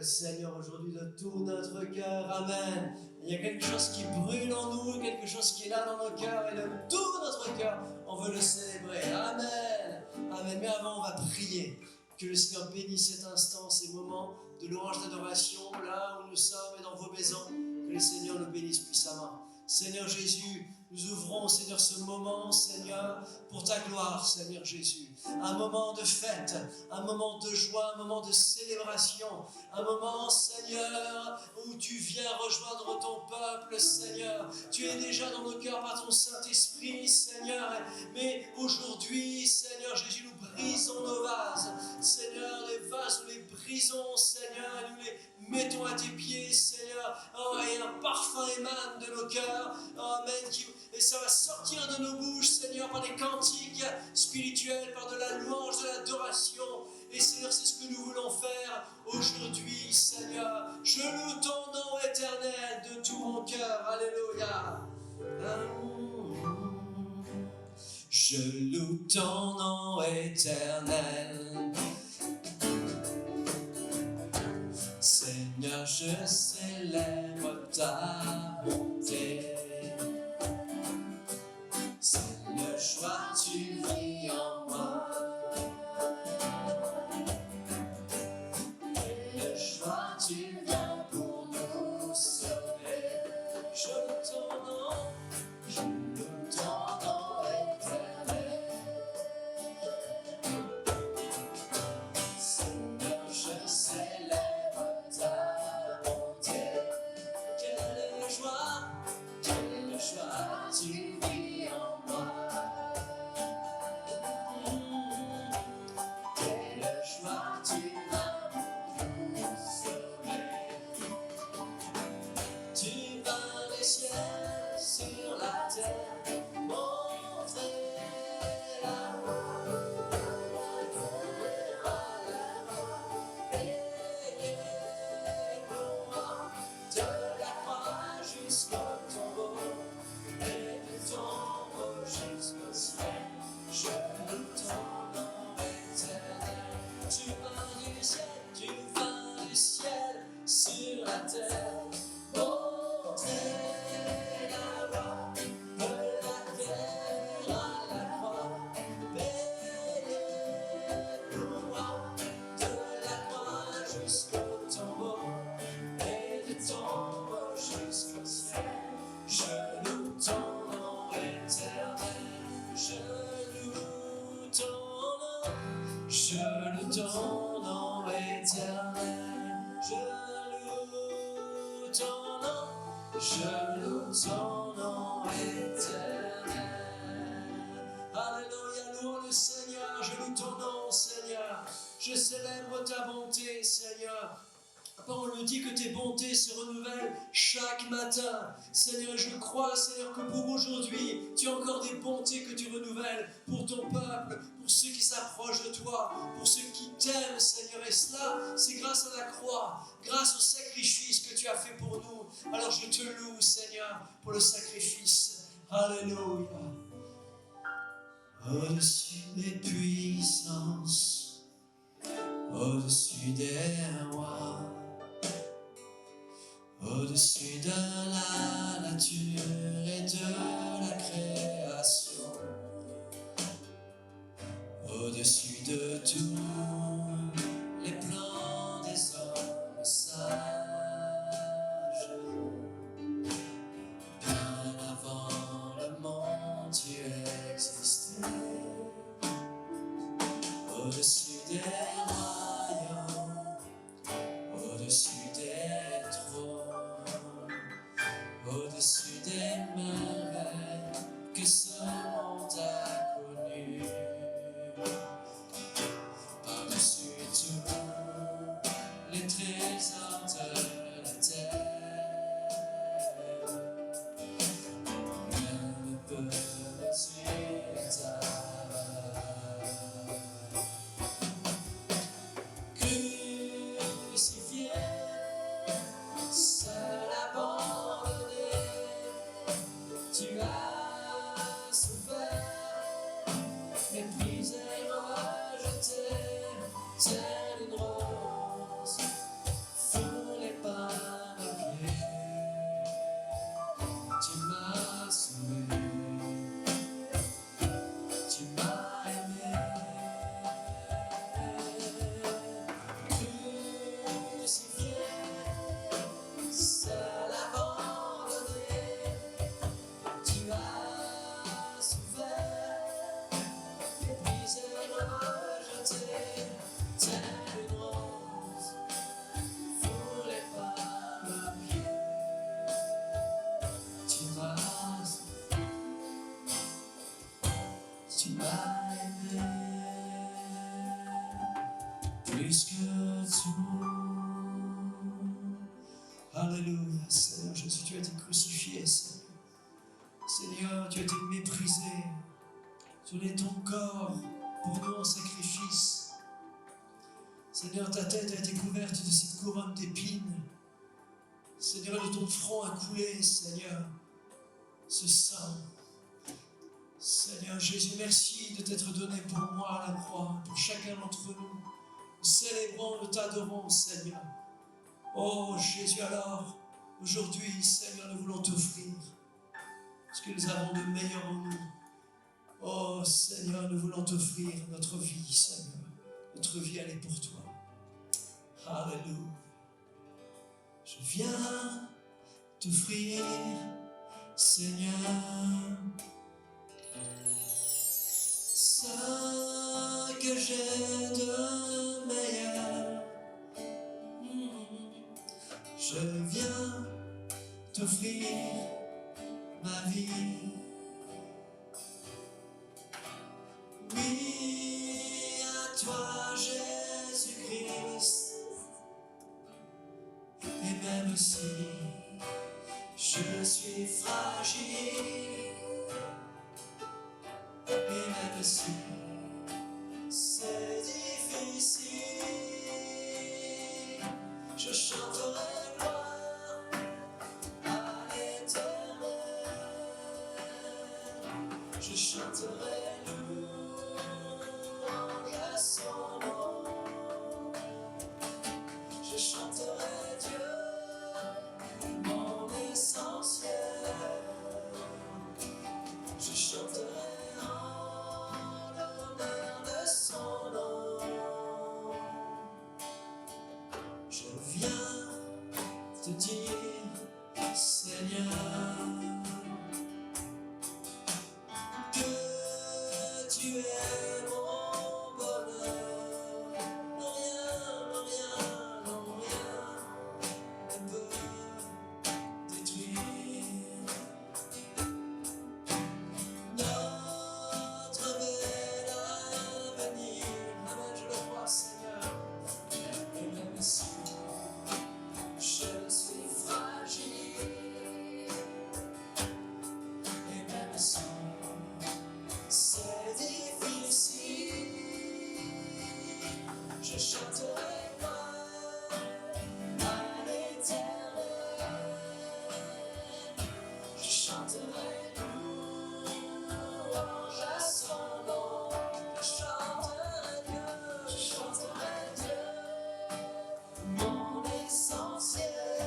le Seigneur aujourd'hui de tout notre cœur. Amen. Il y a quelque chose qui brûle en nous, quelque chose qui est là dans nos cœurs, et de tout notre cœur, on veut le célébrer. Amen. Amen. Mais avant, on va prier. Que le Seigneur bénisse cet instant, ces moments de louange d'adoration, là où nous sommes et dans vos maisons. Que le Seigneur nous bénisse puissamment. Seigneur Jésus, nous ouvrons, Seigneur, ce moment, Seigneur, pour ta gloire, Seigneur Jésus. Un moment de fête, un moment de joie, un moment de célébration, un moment, Seigneur, où tu viens rejoindre ton peuple, Seigneur. Tu es déjà dans nos cœurs par ton Saint-Esprit, Seigneur. Mais aujourd'hui, Seigneur Jésus, nous brisons nos vases. Seigneur, les vases, nous les brisons, Seigneur, et nous les mettons à tes pieds, Seigneur. Oh, et un parfum émane de nos cœurs. Oh, amen. Et ça va sortir de nos bouches, Seigneur, par des cantiques spirituels, par de la louange, de l'adoration. Et Seigneur, c'est ce que nous voulons faire aujourd'hui, Seigneur. Je loue ton nom éternel de tout mon cœur. Alléluia. Je loue ton nom éternel. Seigneur, je célèbre ta bonté. C'est le choix, tu vis en moi. Et le choix, tu viens pour nous sauver. Je loue ton nom, je loue ton nom éternel. Seigneur, je célèbre ta bonté. Quelle joie, tu vis en moi. Quelle joie, tu vas nous sauver. Tu vas les ciels sur la terre, montrer la voie, payer pour moi, de la croix jusqu'au tombeau. Et de tombeau jusqu'au ciel, je loue ton nom éternel. Tu vas du ciel sur la terre, montrer la voie, de la terre à la croix, payer pour moi, de la croix jusqu'au tombeau, et de tombeau jusqu'au ciel. Je loue ton nom éternel, je loue ton nom, je loue ton nom éternel, je loue ton nom, je loue ton nom éternel. Alléluia, louons le Seigneur, je loue ton nom, Seigneur, je célèbre ta bonté, Seigneur. La parole nous dit que tes bontés se renouvellent chaque matin. Seigneur, je crois, Seigneur, que pour aujourd'hui, tu as encore des bontés que tu renouvelles pour ton peuple, pour ceux qui s'approchent de toi, pour ceux qui t'aiment, Seigneur. Et cela, c'est grâce à la croix, grâce au sacrifice que tu as fait pour nous. Alors je te loue, Seigneur, pour le sacrifice. Alléluia. Au-dessus des puissances, au-dessus des rois, au-dessus de la nature et de la création, au-dessus de tous les plans des hommes sages, bien avant le monde tu existais, au-dessus des royaumes, au-dessus des trônes, au-dessus des merveilles que ce monde a connues. plus que tout. Alléluia, Seigneur Jésus, tu as été crucifié, Seigneur. Seigneur, tu as été méprisé. Tu donnes ton corps pour nous en sacrifice. Seigneur, ta tête a été couverte de cette couronne d'épines. Seigneur, de ton front a coulé, Seigneur, ce sang. Seigneur Jésus, merci de t'être donné pour moi à la croix, pour chacun d'entre nous. Nous célébrons, nous t'adorons, Seigneur. Oh Jésus, alors, aujourd'hui, Seigneur, nous voulons t'offrir ce que nous avons de meilleur en nous. Oh Seigneur, nous voulons t'offrir notre vie, Seigneur. Notre vie, elle est pour toi. Alléluia. Je viens t'offrir, Seigneur, ce que j'ai de meilleur. Je viens t'offrir ma vie. Oui, à toi, Jésus-Christ. Et même si je suis fragile, et même si c'est difficile, je chanterai gloire à l'Éternel. Je chanterai louange à son nom. Je chanterai Dieu, mon essentiel. Je chanterai en l'honneur de son nom. Je viens te dire, Seigneur, que tu es mon bonheur. Non rien ne peut détruire notre bel avenir. Amen, je le crois, Seigneur. Et même si je suis fragile, et même si c'est difficile, je chanterai gloire à l'Éternel. Je chanterai louange à son nom. Je chanterai Dieu, mon essentiel.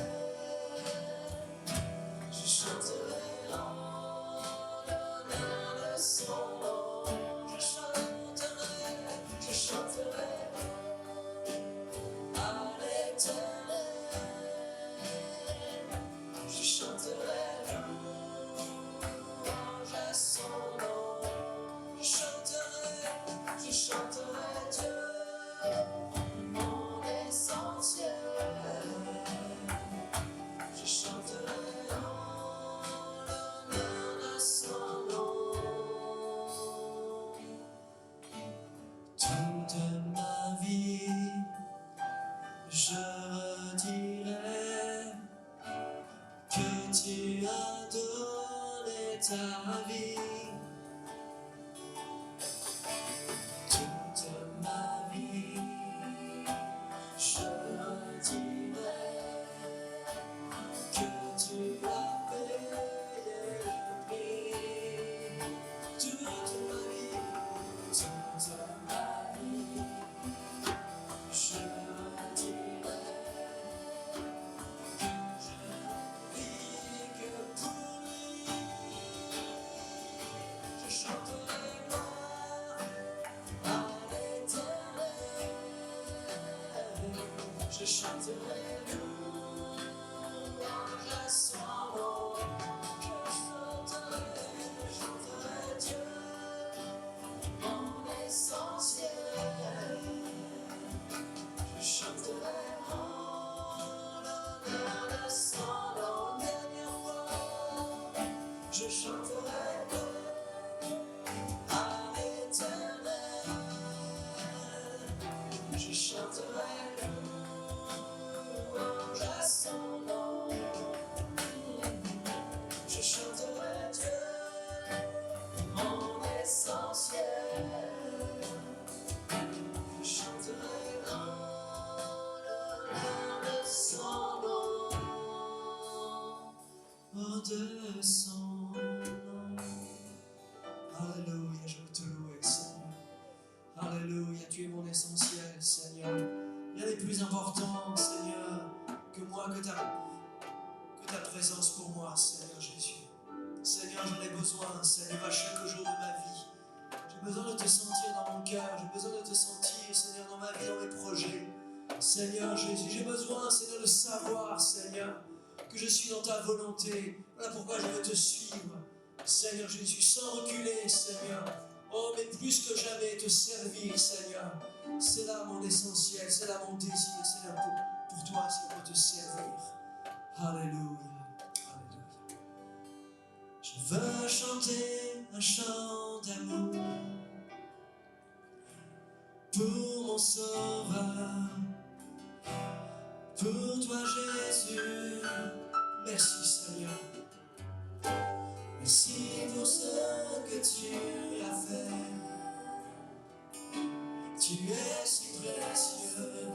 Je chanterai en l'honneur de son nom. Je chanterai à l'Éternel. Je chanterai louange à son nom. Je chanterai Dieu, mon essentiel. Je chanterai en l'honneur de son nom. Toute ma vie, je redirai que tu as donné ta vie. Toute ma vie, je redirai que tu as payé le prix. Toute ma vie, je redirai que je vis que pour lui. de son nom. Alléluia, je veux te louer, Seigneur. Alléluia, tu es mon essentiel, Seigneur. Rien n'est plus important, Seigneur, que moi, que ta présence pour moi, Seigneur Jésus. Seigneur, j'en ai besoin, Seigneur, à chaque jour de ma vie. J'ai besoin de te sentir dans mon cœur, j'ai besoin de te sentir, Seigneur, dans ma vie, dans mes projets. Seigneur Jésus, j'ai besoin, Seigneur, de savoir, Seigneur, que je suis dans ta volonté. Voilà pourquoi je veux te suivre, Seigneur Jésus, sans reculer, Seigneur. Oh, mais plus que jamais, te servir, Seigneur. C'est là mon essentiel, c'est là mon désir, Seigneur, pour toi, c'est pour te servir. Alléluia. Je veux chanter un chant d'amour pour mon sauveur, pour toi Jésus. Merci Seigneur, merci pour ce que tu as fait. Tu es si précieux,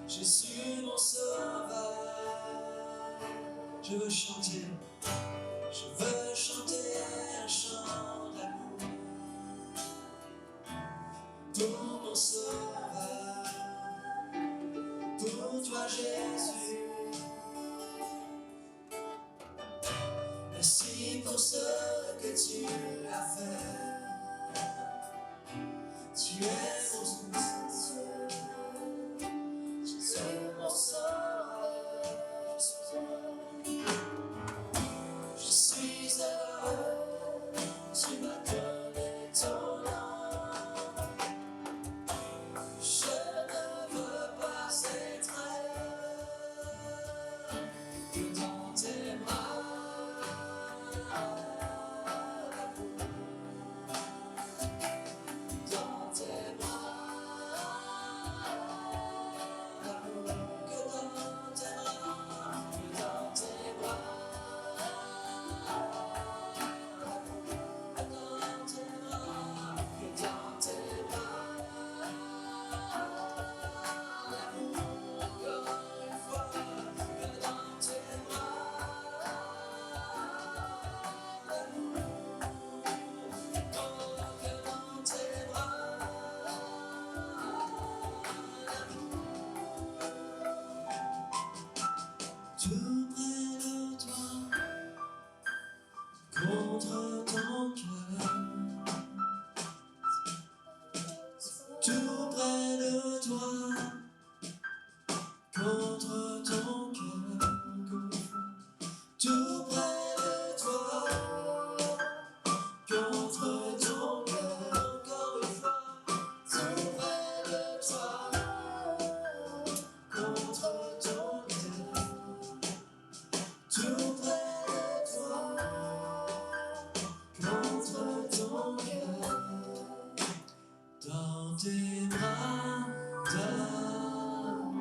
Jésus mon sauveur. Je veux chanter un chant d'amour pour mon sauveur, pour toi Jésus. Merci pour ce que tu as fait. Tu es mon sauveur, Jésus mon sauveur. Je suis heureux, tu m'as donné ton nom. Je ne veux pas être ailleurs que dans tes bras. Dans tes bras, que dans tes bras, que dans tes bras. Tout près de toi, contre ton cœur. Tout près de toi, contre ton cœur. Tout près de toi, contre ton cœur. Encore une fois, tout près de toi, contre ton cœur. Tout près de toi, contre ton cœur. Dans tes bras d'amour.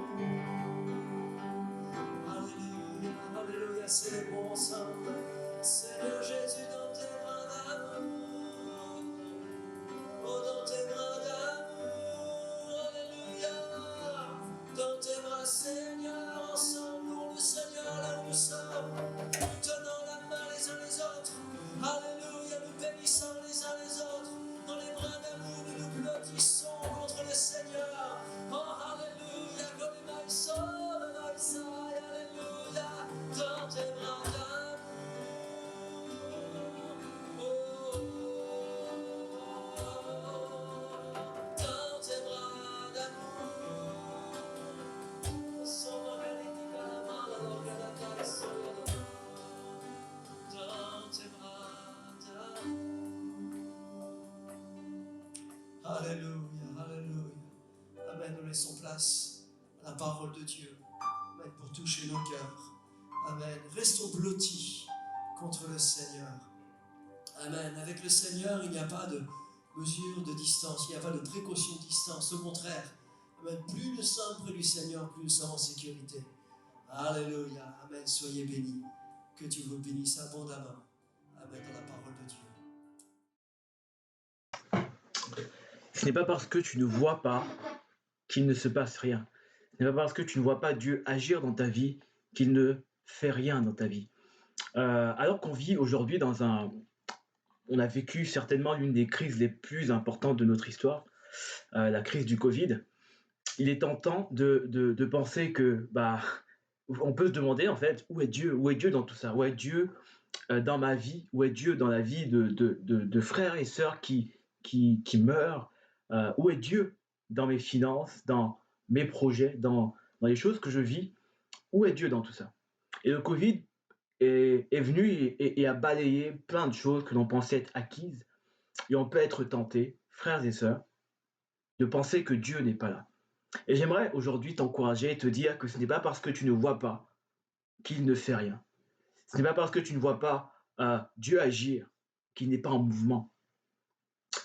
Alléluia, alléluia, célébrons ensemble. Seigneur Jésus, dans tes bras d'amour. Oh, dans tes bras d'amour. Alléluia. Dans tes bras, Seigneur, ensemble, louons le Seigneur là où nous sommes. Nous tenons la main les uns les autres. Alléluia, nous bénissons les uns les autres. Dans les bras d'amour, nous nous blottissons contre le Seigneur. Oh, alléluia, comme les mailles sauves, alléluia, dans tes bras d'amour. Oh, dans tes bras d'amour. Sono venuti la mano, che la canzone. Dans tes bras d'amour. Alléluia, alléluia. Amen, nous laissons place à la parole de Dieu. Amen, pour toucher nos cœurs. Amen, restons blottis contre le Seigneur. Amen, avec le Seigneur, il n'y a pas de mesure de distance, il n'y a pas de précaution de distance. Au contraire, amen, plus nous sommes près du Seigneur, plus nous sommes en sécurité. Alléluia, amen, soyez bénis. Que Dieu vous bénisse abondamment. Amen, dans la parole de Dieu. Ce n'est pas parce que tu ne vois pas qu'il ne se passe rien. Ce n'est pas parce que tu ne vois pas Dieu agir dans ta vie qu'il ne fait rien dans ta vie. Alors qu'on vit aujourd'hui on a vécu certainement l'une des crises les plus importantes de notre histoire, la crise du Covid. Il est tentant de penser que, bah, on peut se demander en fait, où est Dieu? Où est Dieu dans tout ça? Où est Dieu dans ma vie? Où est Dieu dans la vie de frères et sœurs qui meurent? Où est Dieu dans mes finances, dans mes projets, dans les choses que je vis? Où est Dieu dans tout ça? Et le Covid est venu et a balayé plein de choses que l'on pensait être acquises. Et on peut être tenté, frères et sœurs, de penser que Dieu n'est pas là. Et j'aimerais aujourd'hui t'encourager et te dire que ce n'est pas parce que tu ne vois pas qu'il ne fait rien. Ce n'est pas parce que tu ne vois pas Dieu agir qu'il n'est pas en mouvement.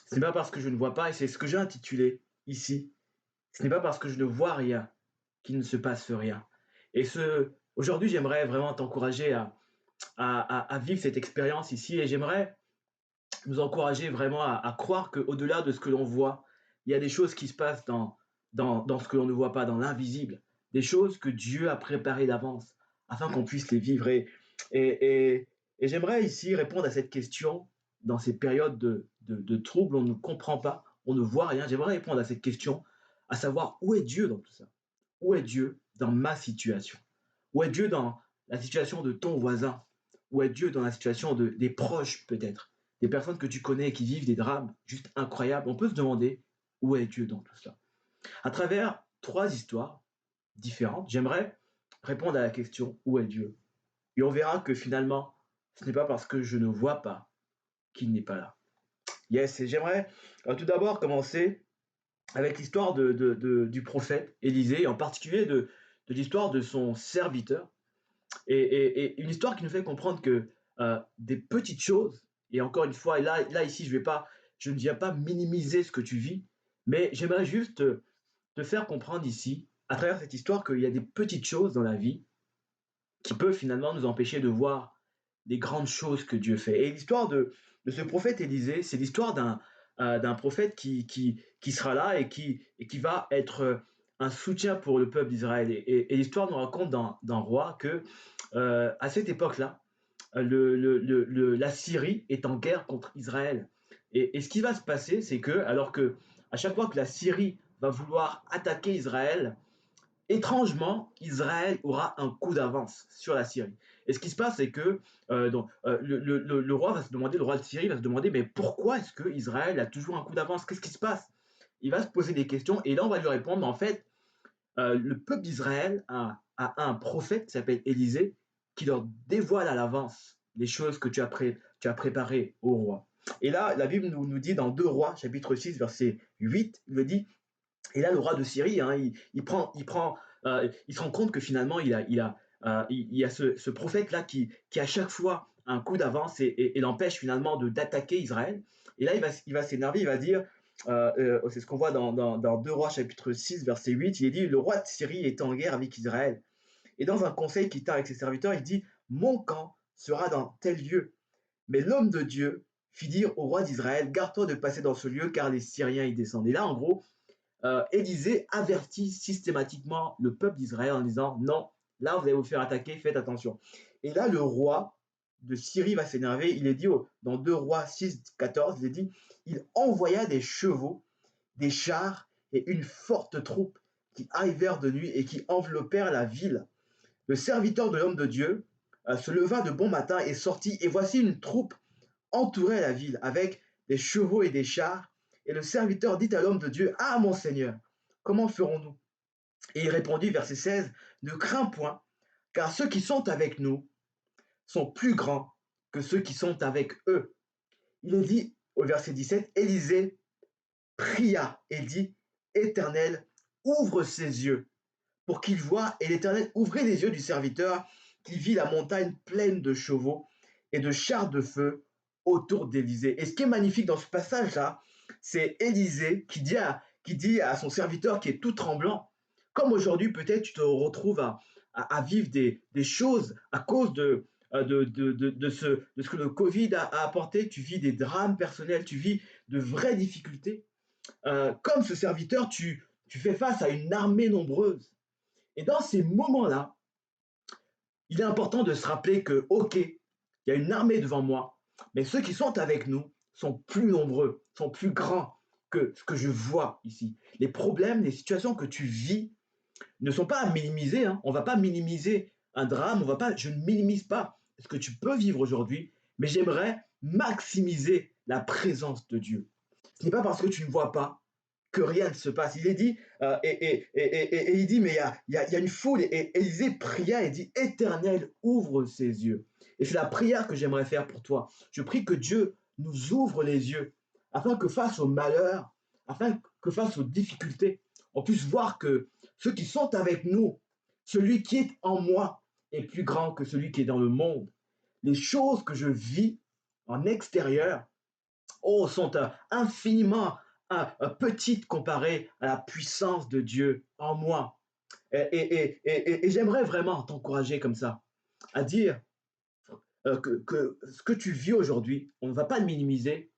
Ce n'est pas parce que je ne vois pas, et c'est ce que j'ai intitulé ici, ce n'est pas parce que je ne vois rien qu'il ne se passe rien. Et aujourd'hui, j'aimerais vraiment t'encourager à vivre cette expérience ici, et j'aimerais nous encourager vraiment à croire qu'au-delà de ce que l'on voit, il y a des choses qui se passent dans ce que l'on ne voit pas, dans l'invisible, des choses que Dieu a préparées d'avance afin qu'on puisse les vivre. Et, et- et j'aimerais ici répondre à cette question dans ces périodes de troubles, on ne comprend pas, on ne voit rien. J'aimerais répondre à cette question, à savoir où est Dieu dans tout ça? Où est Dieu dans ma situation? Où est Dieu dans la situation de ton voisin? Où est Dieu dans la situation des proches peut-être? Des personnes que tu connais et qui vivent des drames juste incroyables, on peut se demander où est Dieu dans tout cela. À travers trois histoires différentes, j'aimerais répondre à la question où est Dieu? Et on verra que finalement, ce n'est pas parce que je ne vois pas qu'il n'est pas là. Yes, et j'aimerais tout d'abord commencer avec l'histoire du prophète Élisée, et en particulier de l'histoire de son serviteur. Et une histoire qui nous fait comprendre que des petites choses, et encore une fois, et là ici, je ne viens pas minimiser ce que tu vis, mais j'aimerais juste te faire comprendre ici, à travers cette histoire, qu'il y a des petites choses dans la vie qui peuvent finalement nous empêcher de voir les grandes choses que Dieu fait. Et l'histoire de ce prophète Élisée, c'est l'histoire d'un prophète qui sera là et qui va être un soutien pour le peuple d'Israël. Et l'histoire nous raconte dans Roi que à cette époque-là, la Syrie est en guerre contre Israël. Et ce qui va se passer, c'est que, alors que à chaque fois que la Syrie va vouloir attaquer Israël, étrangement, Israël aura un coup d'avance sur la Syrie. Et ce qui se passe, c'est que le roi va se demander, le roi de Syrie va se demander, mais pourquoi est-ce que Israël a toujours un coup d'avance? Qu'est-ce qui se passe? Il va se poser des questions et là, on va lui répondre, en fait, le peuple d'Israël a un prophète qui s'appelle Élisée qui leur dévoile à l'avance les choses que tu as préparées au roi. Et là, la Bible nous dit dans 2 Rois, chapitre 6, verset 8, il me dit, et là, le roi de Syrie, hein, il se rend compte que finalement, il y a ce prophète-là qui, à chaque fois, a un coup d'avance et l'empêche finalement d'attaquer Israël. Et là, il va s'énerver, il va dire, c'est ce qu'on voit dans 2 Rois, chapitre 6, verset 8, il est dit, le roi de Syrie est en guerre avec Israël. Et dans un conseil qu'il tient avec ses serviteurs, il dit, mon camp sera dans tel lieu. Mais l'homme de Dieu fit dire au roi d'Israël, garde-toi de passer dans ce lieu, car les Syriens y descendent. Et là, en gros, Élisée avertit systématiquement le peuple d'Israël en disant non, là vous allez vous faire attaquer, faites attention. Et là, le roi de Syrie va s'énerver. Il est dit dans 2 Rois 6, 14, il est dit il envoya des chevaux, des chars et une forte troupe qui arrivèrent de nuit et qui enveloppèrent la ville. Le serviteur de l'homme de Dieu se leva de bon matin et sortit, et voici une troupe entourait la ville avec des chevaux et des chars. Et le serviteur dit à l'homme de Dieu, ah mon Seigneur, comment ferons-nous? Et il répondit, verset 16, ne crains point, car ceux qui sont avec nous sont plus grands que ceux qui sont avec eux. Il est dit au verset 17, Élisée pria et dit, Éternel, ouvre ses yeux pour qu'il voie, et l'Éternel ouvrit les yeux du serviteur qui vit la montagne pleine de chevaux et de chars de feu autour d'Élisée. Et ce qui est magnifique dans ce passage-là, c'est Élisée qui dit à son serviteur qui est tout tremblant, comme aujourd'hui peut-être tu te retrouves à vivre des choses à cause de ce que le Covid a apporté, tu vis des drames personnels, tu vis de vraies difficultés. Comme ce serviteur, tu fais face à une armée nombreuse. Et dans ces moments-là, il est important de se rappeler que, ok, il y a une armée devant moi, mais ceux qui sont avec nous sont plus nombreux, sont plus grands que ce que je vois ici. Les problèmes, les situations que tu vis ne sont pas à minimiser, hein. On ne va pas minimiser un drame, je ne minimise pas ce que tu peux vivre aujourd'hui, mais j'aimerais maximiser la présence de Dieu. Ce n'est pas parce que tu ne vois pas que rien ne se passe. Il est dit, et il dit, mais il y a une foule, et Élisée pria et dit, Éternel, ouvre ses yeux. Et c'est la prière que j'aimerais faire pour toi. Je prie que Dieu nous ouvre les yeux, afin que face au malheur, afin que face aux difficultés, on puisse voir que ceux qui sont avec nous, celui qui est en moi est plus grand que celui qui est dans le monde. Les choses que je vis en extérieur, oh, sont infiniment petites comparées à la puissance de Dieu en moi. Et j'aimerais vraiment t'encourager comme ça, à dire que ce que tu vis aujourd'hui, on ne va pas le minimiser,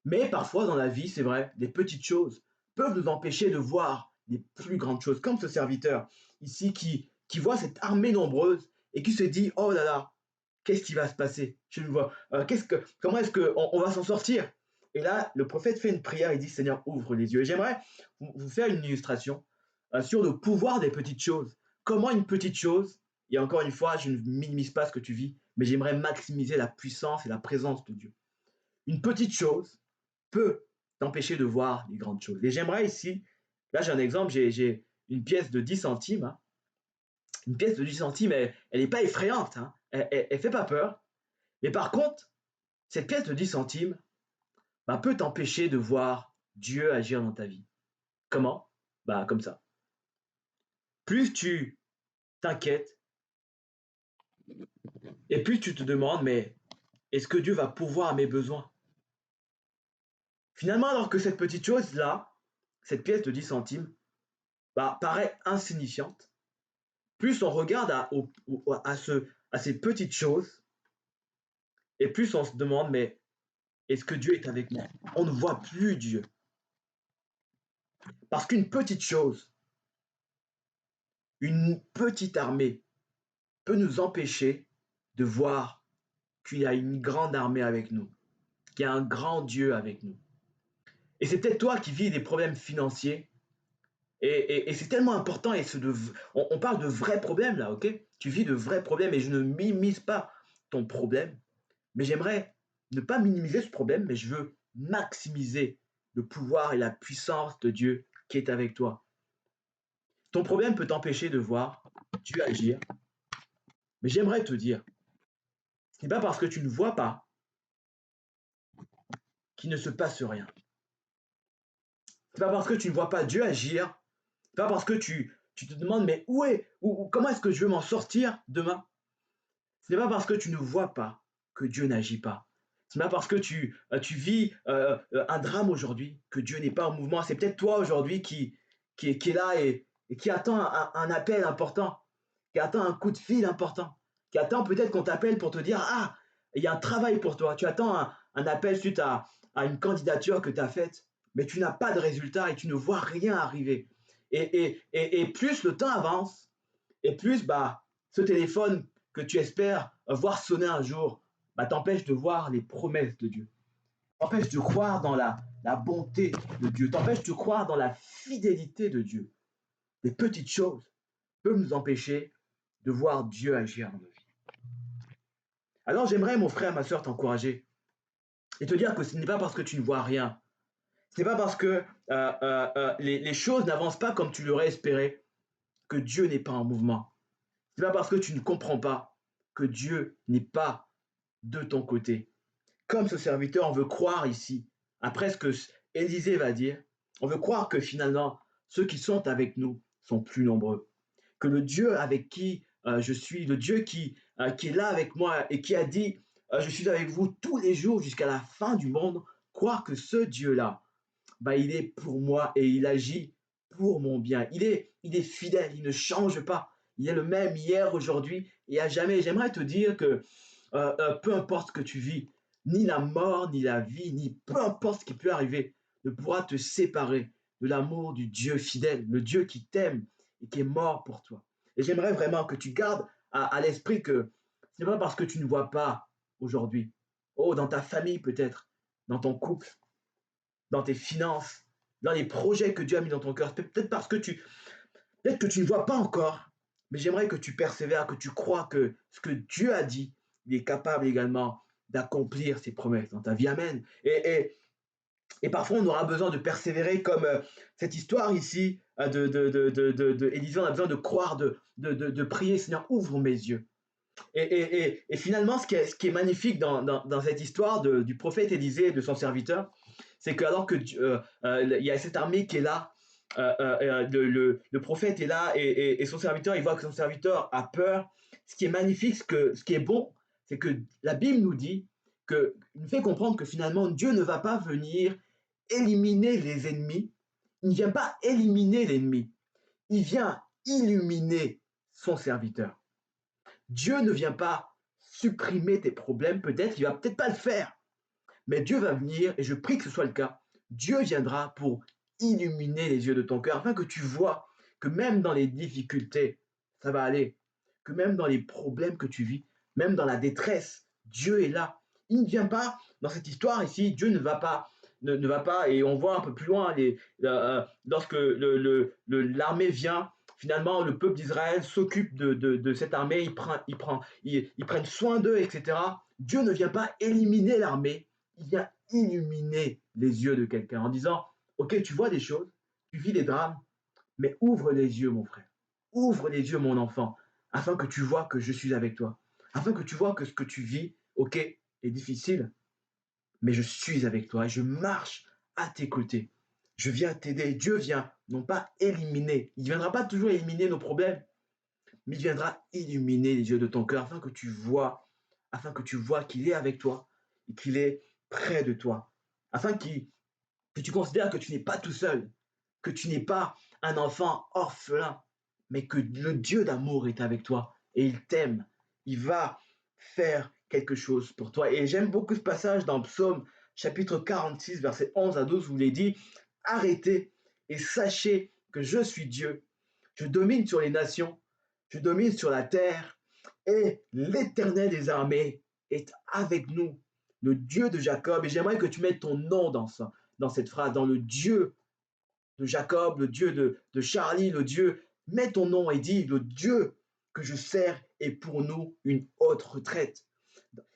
mais parfois dans la vie, c'est vrai, des petites choses peuvent nous empêcher de voir les plus grandes choses, comme ce serviteur ici qui voit cette armée nombreuse et qui se dit, oh là là, qu'est-ce qui va se passer? Je ne vois, comment est-ce qu'on va s'en sortir? Et là, le prophète fait une prière, il dit, Seigneur, ouvre les yeux. Et j'aimerais vous faire une illustration sur le pouvoir des petites choses. Comment une petite chose, et encore une fois, je ne minimise pas ce que tu vis, mais j'aimerais maximiser la puissance et la présence de Dieu. Une petite chose peut t'empêcher de voir les grandes choses. Et j'aimerais ici, là j'ai un exemple, j'ai une pièce de 10 centimes. Hein. Une pièce de 10 centimes, elle n'est pas effrayante, hein. Elle ne fait pas peur. Mais par contre, cette pièce de 10 centimes bah, peut t'empêcher de voir Dieu agir dans ta vie. Comment? Bah, comme ça. Plus tu t'inquiètes et plus tu te demandes, mais est-ce que Dieu va pourvoir à mes besoins? Finalement, alors que cette petite chose-là, cette pièce de 10 centimes, bah, paraît insignifiante, plus on regarde à ces petites choses, et plus on se demande, mais est-ce que Dieu est avec moi? On ne voit plus Dieu. Parce qu'une petite chose, une petite armée peut nous empêcher de voir qu'il y a une grande armée avec nous, qu'il y a un grand Dieu avec nous. Et c'est peut-être toi qui vis des problèmes financiers, et c'est tellement important, on parle de vrais problèmes là, ok? Tu vis de vrais problèmes, et je ne minimise pas ton problème, mais j'aimerais ne pas minimiser ce problème, mais je veux maximiser le pouvoir et la puissance de Dieu qui est avec toi. Ton problème peut t'empêcher de voir Dieu agir, mais j'aimerais te dire, ce n'est pas parce que tu ne vois pas qu'il ne se passe rien. Ce n'est pas parce que tu ne vois pas Dieu agir, ce n'est pas parce que tu te demandes, mais où est, comment est-ce que je vais m'en sortir demain? Ce n'est pas parce que tu ne vois pas que Dieu n'agit pas. Ce n'est pas parce que tu vis un drame aujourd'hui que Dieu n'est pas en mouvement. C'est peut-être toi aujourd'hui qui est là et qui attend un appel important, qui attend un coup de fil important, qui attend peut-être qu'on t'appelle pour te dire, ah, il y a un travail pour toi. Tu attends un appel suite à une candidature que tu as faite, mais tu n'as pas de résultat et tu ne vois rien arriver. Et plus le temps avance, et plus bah, ce téléphone que tu espères voir sonner un jour bah, t'empêche de voir les promesses de Dieu, t'empêche de croire dans la bonté de Dieu, t'empêche de croire dans la fidélité de Dieu. Les petites choses peuvent nous empêcher de voir Dieu agir dans nos vies. Alors j'aimerais, mon frère, ma soeur, t'encourager et te dire que ce n'est pas parce que tu ne vois rien, ce n'est pas parce que les choses n'avancent pas comme tu l'aurais espéré que Dieu n'est pas en mouvement. Ce n'est pas parce que tu ne comprends pas que Dieu n'est pas de ton côté. Comme ce serviteur, on veut croire ici, après ce que Élisée va dire, on veut croire que finalement, ceux qui sont avec nous sont plus nombreux. Que le Dieu avec qui je suis, le Dieu qui est là avec moi et qui a dit, je suis avec vous tous les jours jusqu'à la fin du monde, croire que ce Dieu-là, bah, il est pour moi et il agit pour mon bien. Il est fidèle, il ne change pas. Il est le même hier, aujourd'hui et à jamais. J'aimerais te dire que peu importe ce que tu vis, ni la mort, ni la vie, ni peu importe ce qui peut arriver, ne pourra te séparer de l'amour du Dieu fidèle, le Dieu qui t'aime et qui est mort pour toi. Et j'aimerais vraiment que tu gardes à l'esprit que ce n'est pas parce que tu ne vois pas aujourd'hui? Oh, dans ta famille peut-être, dans ton couple, dans tes finances, dans les projets que Dieu a mis dans ton cœur. Peut-être parce que peut-être que tu ne vois pas encore, mais j'aimerais que tu persévères, que tu crois que ce que Dieu a dit, il est capable également d'accomplir ses promesses dans ta vie. Amen. Et parfois, on aura besoin de persévérer comme cette histoire ici Élisée, on a besoin de croire, de prier, Seigneur, ouvre mes yeux. Et finalement, ce qui est magnifique dans cette histoire du prophète Élisée et de son serviteur, c'est que alors que il y a cette armée qui est là, le prophète est là et son serviteur, il voit que son serviteur a peur. Ce qui est magnifique, ce qui est bon, c'est que la Bible nous dit il nous fait comprendre que finalement Dieu ne va pas venir éliminer les ennemis. Il ne vient pas éliminer l'ennemi. Il vient illuminer son serviteur. Dieu ne vient pas supprimer tes problèmes, peut-être, il va peut-être pas le faire, mais Dieu va venir, et je prie que ce soit le cas, Dieu viendra pour illuminer les yeux de ton cœur, afin que tu vois que même dans les difficultés, ça va aller, que même dans les problèmes que tu vis, même dans la détresse, Dieu est là. Il ne vient pas, dans cette histoire ici, Dieu ne va pas, et on voit un peu plus loin, lorsque l'armée vient, finalement, le peuple d'Israël s'occupe de cette armée, ils prennent soin d'eux, etc. Dieu ne vient pas éliminer l'armée, il vient illuminer les yeux de quelqu'un en disant, ok, tu vois des choses, tu vis des drames, mais ouvre les yeux, mon frère, ouvre les yeux, mon enfant, afin que tu vois que je suis avec toi, afin que tu vois que ce que tu vis, ok, est difficile, mais je suis avec toi et je marche à tes côtés. Je viens t'aider. Dieu vient non pas éliminer, il ne viendra pas toujours éliminer nos problèmes, mais il viendra illuminer les yeux de ton cœur afin que tu vois qu'il est avec toi et qu'il est près de toi, afin que tu considères que tu n'es pas tout seul, que tu n'es pas un enfant orphelin, mais que le Dieu d'amour est avec toi et il t'aime. Il va faire quelque chose pour toi. Et j'aime beaucoup ce passage dans Psaume chapitre 46, verset 11 à 12, où il est dit, arrêtez et sachez que je suis Dieu. Je domine sur les nations, je domine sur la terre, et l'Éternel des armées est avec nous, le Dieu de Jacob. Et j'aimerais que tu mettes ton nom dans cette phrase, dans le Dieu de Jacob, le Dieu de Charlie, le Dieu, mets ton nom et dis, le Dieu que je sers est pour nous une haute retraite.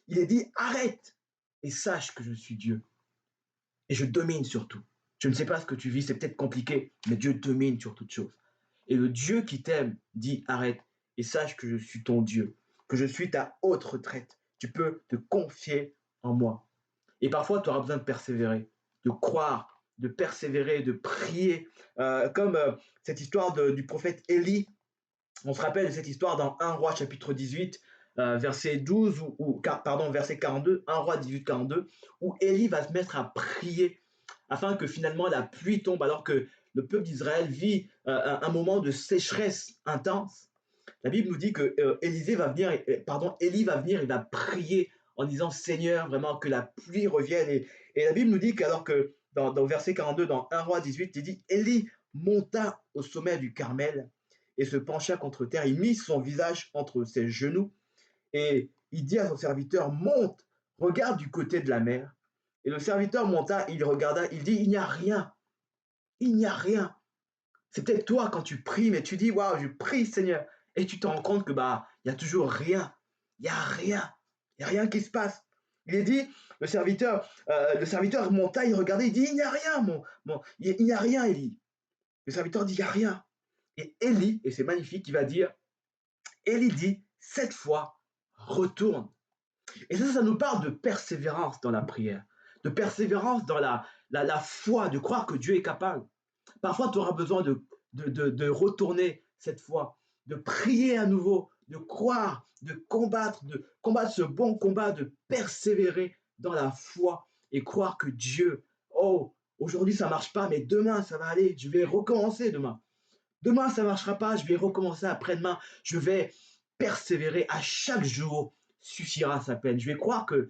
Il est dit, arrête et sache que je suis Dieu et je domine sur tout. Je ne sais pas ce que tu vis, c'est peut-être compliqué, mais Dieu domine sur toute chose. Et le Dieu qui t'aime dit, arrête et sache que je suis ton Dieu, que je suis ta haute retraite. Tu peux te confier en moi. Et parfois, tu auras besoin de persévérer, de croire, de persévérer, de prier. Comme cette histoire du prophète Élie. On se rappelle de cette histoire dans 1 roi chapitre 18, verset 12, pardon, verset 42, 1 roi 18, 42, où Élie va se mettre à prier afin que finalement la pluie tombe alors que le peuple d'Israël vit un moment de sécheresse intense. La Bible nous dit que Élie va venir, il va prier en disant Seigneur, vraiment que la pluie revienne. Et la Bible nous dit qu'alors que dans verset 42, dans 1 roi 18, il dit Élie monta au sommet du Carmel et se pencha contre terre. Il mit son visage entre ses genoux et il dit à son serviteur monte, regarde du côté de la mer. Et le serviteur monta, il regarda, il dit il n'y a rien, il n'y a rien. C'est peut-être toi quand tu pries, mais tu dis waouh, je prie Seigneur, et tu te rends compte que il y a toujours rien, il y a rien, il y a rien qui se passe. Il est dit, le serviteur monta, il regardait, il dit il n'y a rien, il n'y a rien, Élie. Le serviteur dit il n'y a rien. Et Élie, et c'est magnifique, il va dire, Élie dit cette fois retourne. Et ça nous parle de persévérance dans la prière, de persévérance dans la foi, de croire que Dieu est capable. Parfois, tu auras besoin de retourner cette fois, de prier à nouveau, de croire, de combattre ce bon combat, de persévérer dans la foi et croire que Dieu, oh, aujourd'hui ça ne marche pas, mais demain ça va aller, je vais recommencer demain. Demain ça ne marchera pas, je vais recommencer après-demain, je vais persévérer à chaque jour suffira sa peine. Je vais croire que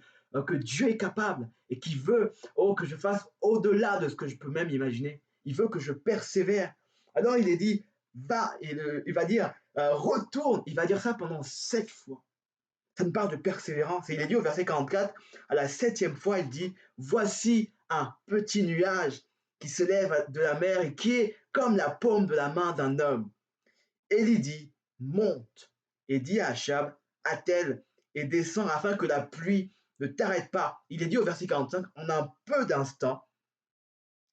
Dieu est capable et qu'il veut que je fasse au-delà de ce que je peux même imaginer. Il veut que je persévère. Alors il est dit, va, il va dire, retourne. Il va dire ça pendant 7 fois. Ça nous parle de persévérance. Et il est dit au verset 44, à la 7e fois, il dit, voici un petit nuage qui se lève de la mer et qui est comme la paume de la main d'un homme. Élie dit, monte, et dit à Achab, attelle et descends afin que la pluie ne t'arrête pas. Il est dit au verset 45, en un peu d'instant,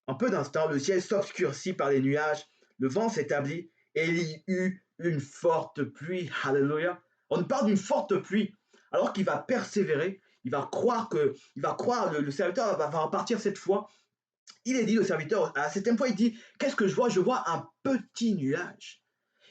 le ciel s'obscurcit par les nuages, le vent s'établit, et il y eut une forte pluie. Alléluia. On nous parle d'une forte pluie, alors qu'il va persévérer, le serviteur va repartir cette fois. Il est dit, le serviteur, à la 7e fois, il dit, qu'est-ce que je vois? Je vois un petit nuage.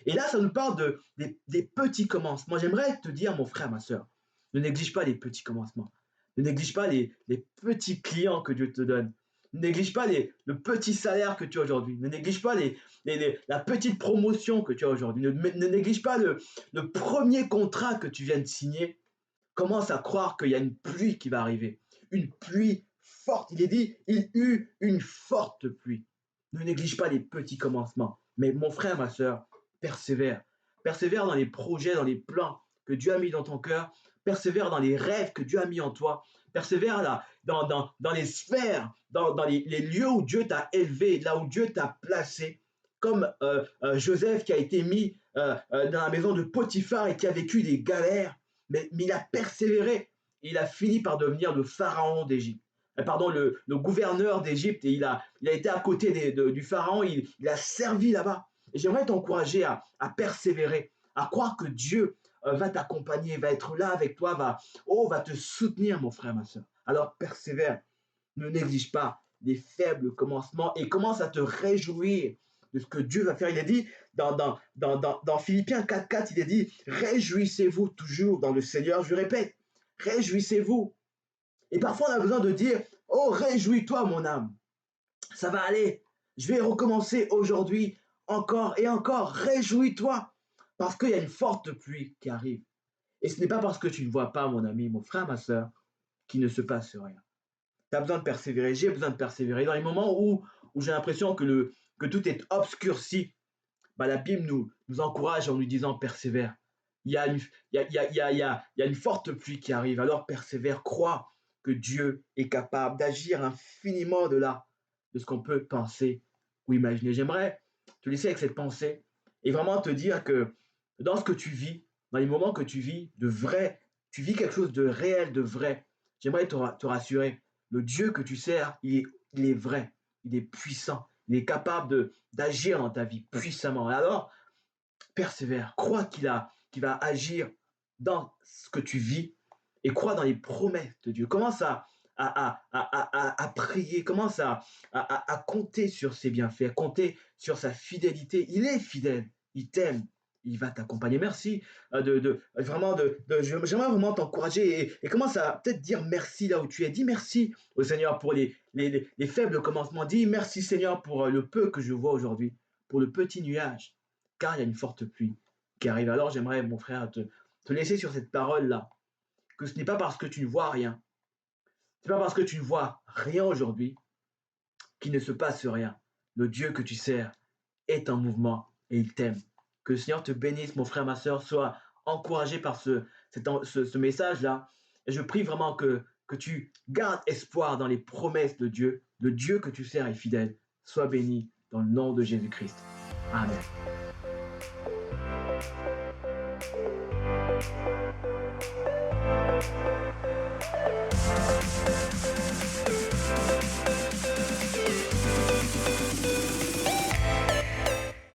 Et là, ça nous parle des petits commencements. J'aimerais te dire, mon frère, ma soeur, ne néglige pas les petits commencements. Ne néglige pas les petits clients que Dieu te donne. Ne néglige pas le petit salaire que tu as aujourd'hui. Ne néglige pas la petite promotion que tu as aujourd'hui. Ne néglige pas le premier contrat que tu viens de signer. Commence à croire qu'il y a une pluie qui va arriver. Une pluie forte. Il est dit, il eut une forte pluie. Ne néglige pas les petits commencements. Mais mon frère, ma soeur, persévère. Persévère dans les projets, dans les plans que Dieu a mis dans ton cœur. Persévère dans les rêves que Dieu a mis en toi. Persévère là, dans les sphères, dans les lieux où Dieu t'a élevé, là où Dieu t'a placé. Comme Joseph qui a été mis dans la maison de Potiphar et qui a vécu des galères. Mais il a persévéré. Et il a fini par devenir le pharaon d'Égypte. Pardon, le gouverneur d'Égypte. Et il a été à côté du pharaon. Il a servi là-bas. Et j'aimerais t'encourager à persévérer, à croire que Dieu va t'accompagner, va être là avec toi, va te soutenir, mon frère, ma soeur. Alors persévère, ne néglige pas les faibles commencements et commence à te réjouir de ce que Dieu va faire. Il est dit dans Philippiens 4.4, il est dit, réjouissez-vous toujours dans le Seigneur. Je répète, réjouissez-vous. Et parfois, on a besoin de dire, oh, réjouis-toi, mon âme. Ça va aller. Je vais recommencer aujourd'hui encore et encore. Réjouis-toi parce qu'il y a une forte pluie qui arrive. Et ce n'est pas parce que tu ne vois pas, mon ami, mon frère, ma soeur, qu'il ne se passe rien. Tu as besoin de persévérer, j'ai besoin de persévérer. Dans les moments où j'ai l'impression que tout est obscurci, la Bible nous encourage en nous disant persévère. Il y a une forte pluie qui arrive, alors persévère, crois que Dieu est capable d'agir infiniment au-delà de ce qu'on peut penser ou imaginer. J'aimerais te laisser avec cette pensée et vraiment te dire que dans ce que tu vis, dans les moments que tu vis de vrai, tu vis quelque chose de réel, de vrai. J'aimerais te rassurer, le Dieu que tu sers, il est vrai, il est puissant, il est capable d'agir dans ta vie puissamment. Et alors, persévère, crois qu'il va agir dans ce que tu vis et crois dans les promesses de Dieu. Commence à prier, commence à compter sur ses bienfaits, à compter sur sa fidélité. Il est fidèle, il t'aime, il va t'accompagner. Merci j'aimerais vraiment t'encourager et commence à peut-être dire merci là où tu es. Dis merci au Seigneur pour les faibles commencements. Dis merci Seigneur pour le peu que je vois aujourd'hui, pour le petit nuage, car il y a une forte pluie qui arrive. Alors j'aimerais, mon frère, te laisser sur cette parole-là, que ce n'est pas parce que tu ne vois rien, ce n'est pas parce que tu ne vois rien aujourd'hui qu'il ne se passe rien. Le Dieu que tu sers est en mouvement et il t'aime. Que le Seigneur te bénisse, mon frère, ma soeur, sois encouragé par ce message-là. Et je prie vraiment que tu gardes espoir dans les promesses de Dieu. Le Dieu que tu sers est fidèle. Sois béni dans le nom de Jésus-Christ. Amen.